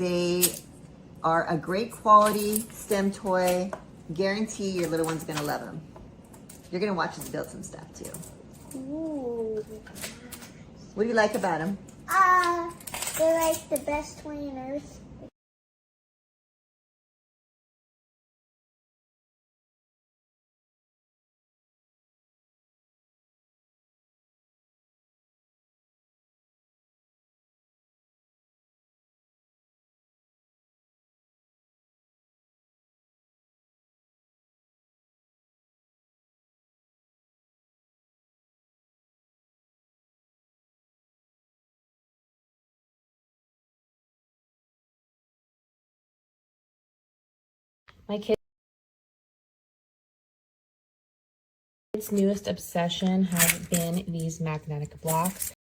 They are a great quality STEM toy. Guarantee your little one's gonna love them. You're gonna watch us build some stuff too. Ooh. What do you like about them? They're like the best toy on earth. My kids' newest obsession has been these magnetic blocks.